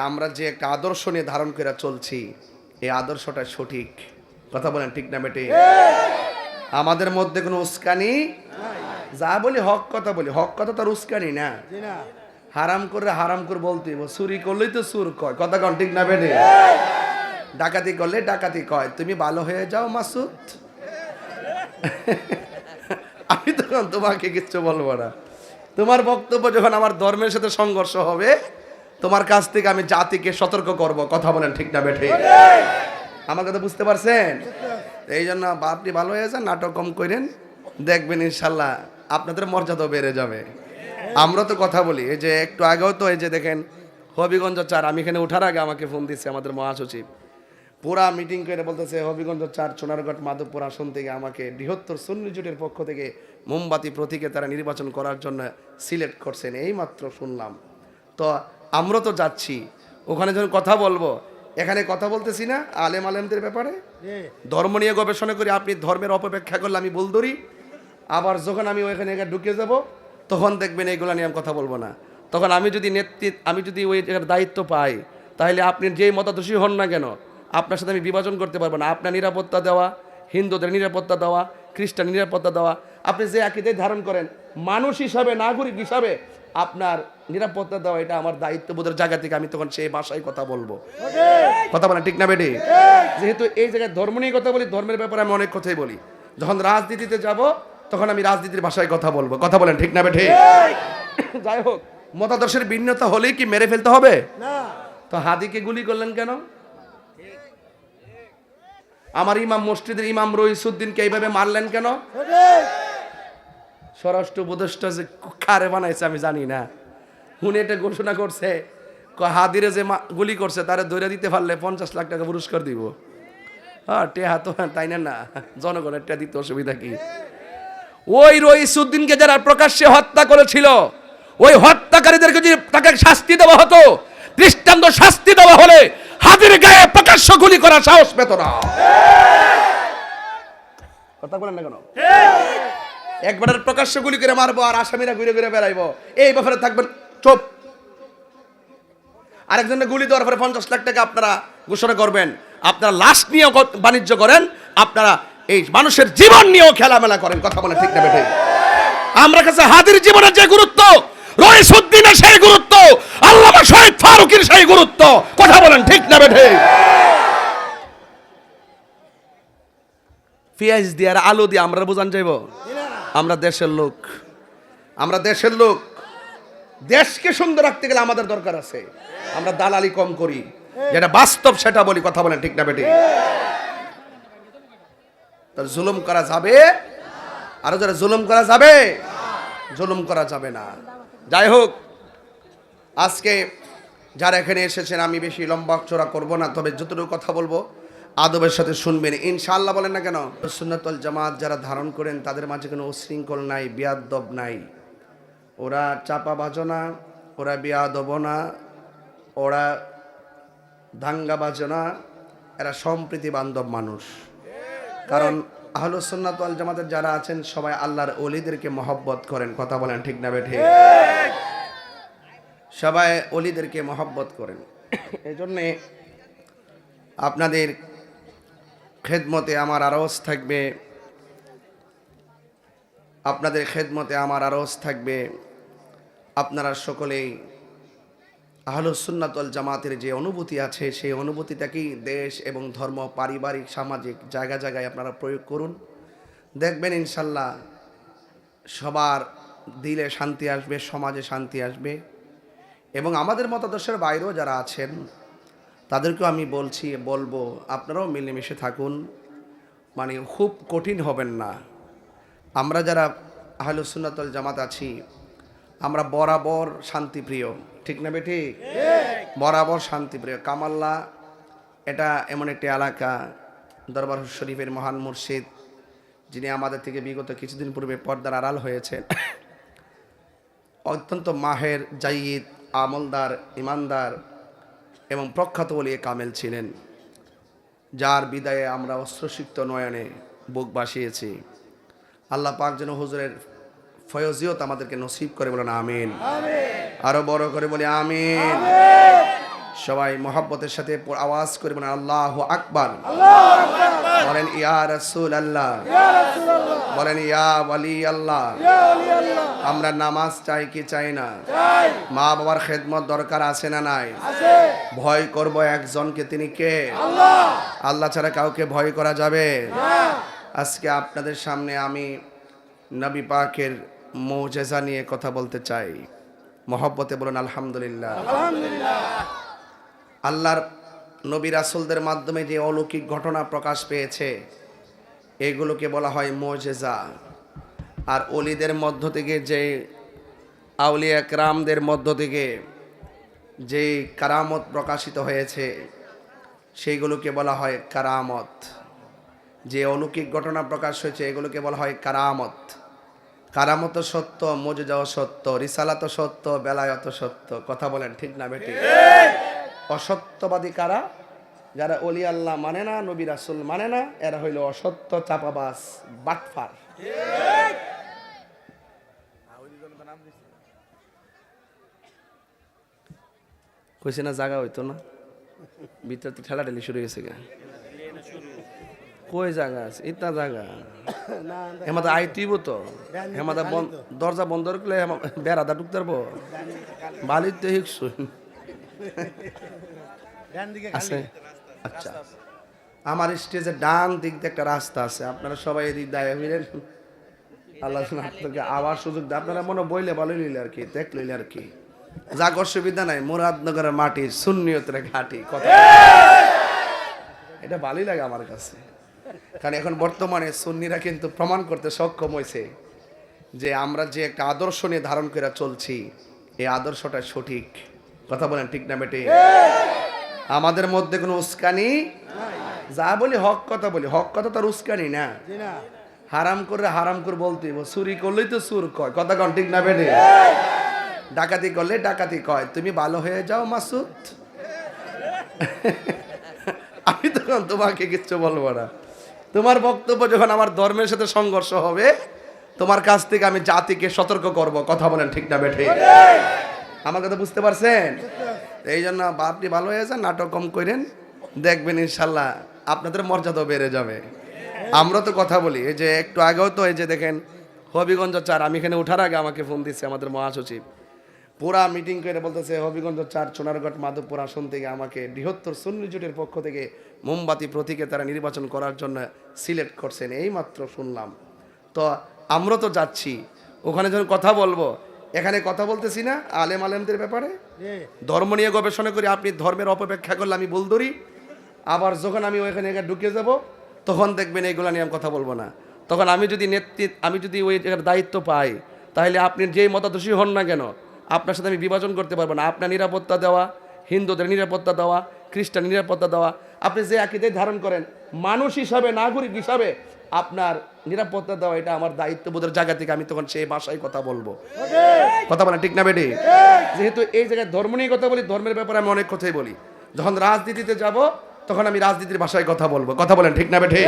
আমরা যে একটা আদর্শ নিয়ে ধারণ করে চলছি, এই আদর্শটা সঠিক। কথা বলেন ঠিক না বেটে? আমাদের মধ্যে কোনো উস্কানি যা বলি হক কথা বলি, হক কথা তো আর উস্কানি না। হারাম করে হারাম করে বলতে চুরি করলেই তো সুর কয়, কথা কন ঠিক না বেটে? ডাকাতি করলে ডাকাতি কয়। তুমি ভালো হয়ে যাও মাসুদ, আমি তখন তোমাকে কিচ্ছু বলবো না। তোমার বক্তব্য যখন আমার ধর্মের সাথে সংঘর্ষ হবে, তোমার কাছ থেকে আমি জাতিকে সতর্ক করব। কথা বলেন ঠিক না বেঠে? আমার কথা বুঝতে পারছেন? এই জন্য আপনি ভালো হয়ে যান, নাটক কম করেন, দেখবেন ইনশাল্লাহ আপনাদের মর্যাদাও বেড়ে যাবে। আমরা তো কথা বলি, এই যে একটু আগেও তো এই যে দেখেন হবিগঞ্জ 4, আমি এখানে ওঠার আগে আমাকে ফোন দিচ্ছে আমাদের মহাসচিব, পুরা মিটিং করে বলতেছে হবিগঞ্জ 4 সোনারঘাট মাধবপুর আসন থেকে আমাকে বৃহত্তর সুন্নি জোটের পক্ষ থেকে মোমবাতি প্রতীকে তারা নির্বাচন করার জন্য সিলেক্ট করছেন। এই মাত্র শুনলাম। তো আমরা তো যাচ্ছি ওখানে, যখন কথা বলবো, এখানে কথা বলতেছি না আলেমদের ব্যাপারে, ধর্ম নিয়ে গবেষণা করি। আপনি ধর্মের অপব্যাখ্যা করলে আমি ভুল ধরি, আবার যখন আমি ওইখানে ঢুকে যাব তখন দেখবেন এইগুলো নিয়ে আমি কথা বলবো না। তখন আমি যদি ওই দায়িত্ব পাই, তাহলে আপনি যেই মতাদর্শী হন না কেন, আপনার সাথে আমি বিভাজন করতে পারবো না। আপনার নিরাপত্তা দেওয়া, হিন্দুদের নিরাপত্তা দেওয়া, খ্রিস্টান নিরাপত্তা দেওয়া, আপনি যে আকীদা ধারণ করেন, মানুষ হিসাবে, নাগরিক হিসাবে আপনার নিরাপত্তা দেওয়া, এটা আমার দায়িত্ববোধের জায়গা থেকে আমি তখন সেই ভাষায় কথা বলবো। কথা বলেন ঠিক না বেটি? যেহেতু এই জায়গায় ধর্ম নিয়ে কথা বলি, ধর্মের ব্যাপারে আমি অনেক কথাই বলি। যখন রাজনীতিতে যাব তখন আমি রাজনীতির ভাষায় কথা বলবো। কথা বলেন ঠিক না বেটি? যাই হোক, মতাদর্শের ভিন্নতা হলেই কি মেরে ফেলতে হবে? তো হাদিকে গুলি করলেন কেন? আমার ইমাম, মসজিদের ইমাম রইসুদ্দিনকে এইভাবে মারলেন কেন? স্বরাষ্ট্র উপদেষ্টা যে কারে বানাইছে আমি জানি না, উনি এটা ঘোষণা করছে, হাদিরে যে গুলি করছে তারে ধরে দিতে পারলে 50 লাখ টাকা পুরস্কার দিব। হ্যাঁ, টেহা তো তাই না, জনগণের টেহা দিতে অসুবিধা কি? ওই রইসুদ্দিনকে যারা প্রকাশ্যে হত্যা করেছিল, ওই হত্যাকারীদেরকে যদি তাকে শাস্তি দেওয়া হতো, দৃষ্টান্ত শাস্তি দেওয়া হলে হাদির গায়ে প্রকাশ্য গুলি করার সাহস পেত না। কথা বলেন না কেন? একবার প্রকাশ্য গুলি করে মারবো আর আসামিরা ঘুরে ঘুরে বেড়াইবো, এই ব্যাপারে থাকবেন চুপ। আরেকজনের গুলি দেওয়ার পরে 50 লাখ টাকা আপনারা ঘোষণা করবেন। আপনারা লাশ নিয়ে বাণিজ্য করেন, আপনারা এই মানুষের জীবন নিয়েও খেলামেলা করেন। কথা বলেন ঠিক না বেঠিক? আমরা কাছে হাদির জীবনের যে গুরুত্ব, রইসুদ্দিনের সেই গুরুত্ব, আল্লামা শহীদ ফারুকীর সেই গুরুত্ব। কথা বলেন ঠিক না বেঠিক? পেঁয়াজ দিয়ে আর আলু দিয়ে আমরা বোঝান যাইব? আমরা দেশের লোক, আমরা দেশের লোক। দেশকে সুন্দর রাখতে গেলে আমাদের দরকার আছে। আমরা দালালি কম করি, যেটা বাস্তব সেটা বলি। কথা বলেন ঠিক না বেটি? তার জুলুম করা যাবে, আরো যারা জুলুম করা যাবে, জুলুম করা যাবে না। যাই হোক, আজকে যারা এখানে এসেছেন, আমি বেশি লম্বা চড়া করব না, তবে যতটুকু কথা বলবো আদবের সাথে শুনবেন ইনশাআল্লাহ। বলেন না কেন? সুন্নাতুল জামাত যারা ধারণ করেন তাদের মাঝে কোনো উশৃঙ্খল নাই, বিয়াদব নাই। ওরা চাপা বাজো না, ওরা বিয়াদব না, ওরা দাঙ্গা বাজো না, এরা সম্প্রীতি বান্ধব মানুষ। কারণ আহলুস সুন্নাত ওয়াল জামাতের যারা আছেন সবাই আল্লাহর ওলিদেরকে মহব্বত করেন। কথা বলেন ঠিক না বেঠিক? সবাই ওলিদেরকে মহব্বত করেন। এই জন্যে আপনাদের খেদমতে আমার আরজ থাকবে, আপনাদের খেদমতে আমার আরজ থাকবে, আপনারা সকলেই আহলুস সুন্নাত ওয়াল জামাতের যে অনুভূতি আছে সেই অনুভূতিটাকেই দেশ এবং ধর্ম, পারিবারিক, সামাজিক জায়গায় জায়গায় আপনারা প্রয়োগ করুন। দেখবেন ইনশাল্লাহ সবার দিলে শান্তি আসবে, সমাজে শান্তি আসবে। এবং আমাদের মতাদর্শের বাইরেও যারা আছেন তাদেরকেও আমি বলবো আপনারাও মিলেমিশে থাকুন, মানে খুব কঠিন হবেন না। আমরা যারা আহলুস সুন্নাত ওয়াল জামাত আছি আমরা বরাবর শান্তিপ্রিয়। ঠিক না বেটি? বরাবর শান্তিপ্রিয়। কামাল্লা এটা এমন একটি এলাকা, দরবার শরীফের মহান মুর্শিদ যিনি আমাদের থেকে বিগত কিছুদিন পূর্বে পর্দার আড়াল হয়েছেন, অত্যন্ত মাহের, জাইদ, আমলদার, ইমানদার এবং প্রখ্যাত ওলিয়ে কামেল ছিলেন, যার বিদায়ে আমরা অশ্রুসিক্ত নয়নে বুক বাসিয়েছি। আল্লাহ পাক যেন হুজুরের ফয়জিয়ত আমাদেরকে নসিব করে, বলেন আমিন। আরো বড় করে বলি আমিন। সবাই মহব্বতের সাথে আওয়াজ করে বলেন আল্লাহু আকবার। বলেন ইয়া রাসূলুল্লাহ, বলেন ইয়া ওয়ালি আল্লাহ। আমরা নামাজ চাই কি চাই না? মা বাবার খেদমত দরকার আছে না নাই? ভয় করব একজনকে, তিনি কে? আল্লাহ ছাড়া কাউকে ভয় করা যাবে? আজকে আপনাদের সামনে আমি নবী পাকের মুজিজা নিয়ে কথা বলতে চাই। মহব্বতে বলুন আলহামদুলিল্লাহ। আল্লাহর নবী রাসূলদের মাধ্যমে যে অলৌকিক ঘটনা প্রকাশ পেয়েছে এগুলোকে বলা হয় মুজিজা। আর ওলিদের মধ্য থেকে যে আউলিয়া কেরামদের মধ্য থেকে যে কারামত প্রকাশিত হয়েছে সেইগুলোকে বলা হয় কারামত। যে অলৌকিক ঘটনা প্রকাশ হয়েছে এগুলোকে বলা হয় কারামত। কারামত সত্য, মুজিজাও সত্য, রিসালাত সত্য, বেলায়ত সত্য। কথা বলেন ঠিক না বেটি? অসত্যবাদী কারা? যারা ওলি আল্লাহ মানে না, নবী রাসূল মানে না, এরা হইল অসত্য, চাপাবাজ, বাটফার। কইছে না জায়গা হইতো না, ভিতরে তো ঠেলাঠেলি শুরু হয়েছে। কই জায়গা আছে? ইতা জায়গা হেমাদা আইতিব তো, হেমাদা দরজা বন্ধ করলে বেড়াদা ঢুকতে পারবো। বালির তো হিকসুন আছে। আচ্ছা, আমার স্টেজের ডান দিক দিয়ে একটা রাস্তা আছে, আপনারা সবাই এদিক দায় ফিরেন। আল্লাহ আপনাকে আবার সুযোগ দেয়। আপনারা মনে বইলে ভালো লইলে আর কি, দেখ লইলে আর কি, যাক অসুবিধা নাই। মুরাদনগরের মাটি সুন্নিয়তের ঘাটি। কথা এটা ভালোই লাগে আমার কাছে, কারণ এখন বর্তমানে সুন্নিরা কিন্তু প্রমাণ করতে সক্ষম হয়েছে যে আমরা যে একটা আদর্শ নিয়ে ধারণ করে চলছি এই আদর্শটা সঠিক। কথা বলেন ঠিক না বেটে? আমাদের মধ্যে কোনো উস্কানি যা বলি হক কথা বলি, হক কথা তার উস্কানি না। হারাম করে হারাম করে বলতে, চুরি করলেই তো সুর কয়। কথা কন ঠিক না বেটে? ডাকাতি করলে ডাকাতি কয়। তুমি ভালো হয়ে যাও মাসুদ, আমি তখন তোমাকে কিচ্ছু বলবো না। তোমার বক্তব্য যখন আমার ধর্মের সাথে সংঘর্ষ হবে তোমার কাছ থেকে আমি জাতিকে সতর্ক করব। কথা বলেন ঠিক না বেঠে? আমার কথা বুঝতে পারছেন? এই জন্য আপনি ভালো হয়ে যান, নাটক কম করেন, দেখবেন ইনশাল্লাহ আপনাদের মর্যাদা বেড়ে যাবে। আমরা তো কথা বলি, এই যে একটু আগেও তো এই যে দেখেন হবিগঞ্জ 4, আমি এখানে ওঠার আগে আমাকে ফোন দিচ্ছে আমাদের মহাসচিব, পুরা মিটিং করে বলতেছে হবিগঞ্জ 4 সোনারগড় মাধবপুর আসন থেকে আমাকে বৃহত্তর সুন্নি জোটের পক্ষ থেকে মোমবাতি প্রতীকে তারা নির্বাচন করার জন্য সিলেক্ট করছেন। এই মাত্র শুনলাম। তো আমরা তো যাচ্ছি ওখানে, যখন কথা বলবো এখানে কথা বলতেছি না আলেমদের ব্যাপারে, ধর্ম নিয়ে গবেষণা করি। আপনি ধর্মের অপব্যাখ্যা করলে আমি বল ধরি, আবার যখন আমি ওইখানে ঢুকে যাব তখন দেখবেন এইগুলো নিয়ে আমি কথা বলবো না। তখন আমি যদি ওই জায়গার দায়িত্ব পাই তাহলে আপনি যেই মতাদর্শী হন না কেন আপনার সাথে আমি বিভাজন করতে পারবো না। আপনার নিরাপত্তা দেওয়া, হিন্দুদের নিরাপত্তা দেওয়া, খ্রিস্টান নিরাপত্তা দেওয়া, আপনি যে আকীদা ধারণ করেন মানুষ হিসাবে, নাগরিক হিসাবে আপনার নিরাপত্তা দেওয়া এটা আমার দায়িত্ববোধের জায়গা থেকে আমি তখন সেই ভাষায় কথা বলবো। কথা বলেন ঠিক না বেটি? যেহেতু এই জায়গায় ধর্ম নিয়ে কথা বলি, ধর্মের ব্যাপারে আমি অনেক কথাই বলি। যখন রাজনীতিতে যাব তখন আমি রাজনীতির ভাষায় কথা বলবো। কথা বলেন ঠিক না বেটি?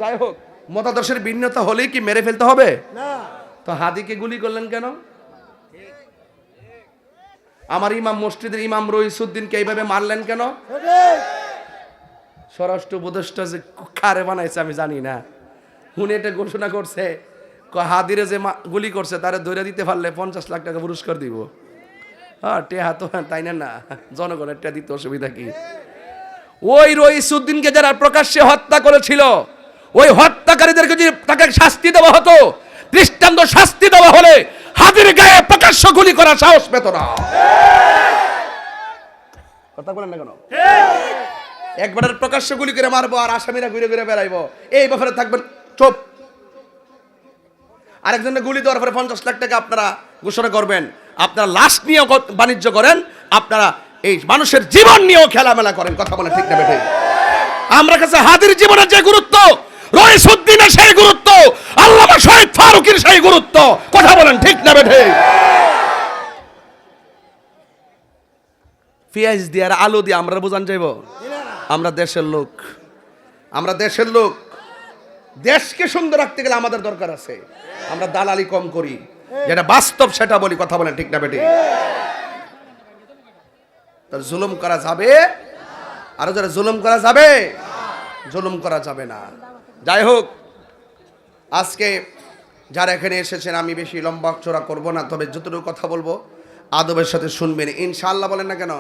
যাই হোক, মতাদর্শের ভিন্নতা হলেই কি মেরে ফেলতে হবে? তো হাদিকে গুলি করলেন কেন? আমার ইমাম মসজিদের ইমাম রইসুদ্দিনকে এইভাবে মারলেন কেন? স্বরাষ্ট্র উপদেষ্টা যে কারে বানাইছে আমি জানি না, উনি এটা ঘোষণা করছে হাদিরে যে গুলি করছে তারে ধরে দিতে পারলে 50 লাখ টাকা পুরস্কার দিব। হ্যাঁ, টেহা তো তাই না, জনগণের টেহা দিতে অসুবিধা কি? ওই রইসুদ্দিনকে যারা প্রকাশ্যে হত্যা করেছিল ওই হত্যাকারীদেরকে যদি তাকে শাস্তি দেওয়া হতো, দৃষ্টান্ত শাস্তি দেওয়া হলে হাদির গায়ে প্রকাশ্য গুলি করার সাহস পেত না। কথা বলেন না কেন? একবারের প্রকাশ্য গুলি করে মারবো আর আসামিরা ঘুরে ঘুরে বেড়াইবো, এই ব্যাপারে থাকবেন চুপ। আরেকজনের গুলি দেওয়ার পরে 50 লাখ টাকা আপনারা ঘোষণা করবেন। আপনারা লাশ নিয়েও বাণিজ্য করেন, আপনারা এই মানুষের জীবন নিয়েও খেলামেলা করেন। কথা বলেন ঠিক না বেঠিক? আমরা কাছে হাদির জীবনের যে গুরুত্ব, রইসুদ্দিনের সেই গুরুত্ব, আল্লামা শহীদ ফারুকীর সেই গুরুত্ব। কথা বলেন ঠিক না বেঠিক? পেঁয়াজ দিয়ে আর আলু দিয়ে আমরা বোঝান যাইব? আমরা দেশের লোক, আমরা দেশের লোক। দেশকে সুন্দর রাখতে গেলে আমাদের দরকার আছে। আমরা দালালি কম করি, যেটা বাস্তব সেটা বলি। কথা বলেন ঠিক না বেঠিক? তার জুলুম করা যাবে, আরো যারা জুলুম করা যাবে, জুলুম করা যাবে না। যাই হোক, আজকে যারা এখানে এসেছেন আমি বেশি লম্বা চড়া করব না, তবে যতটুকু কথা বলবো আদবের সাথে শুনবেন ইনশাআল্লাহ, বলেন না কেন?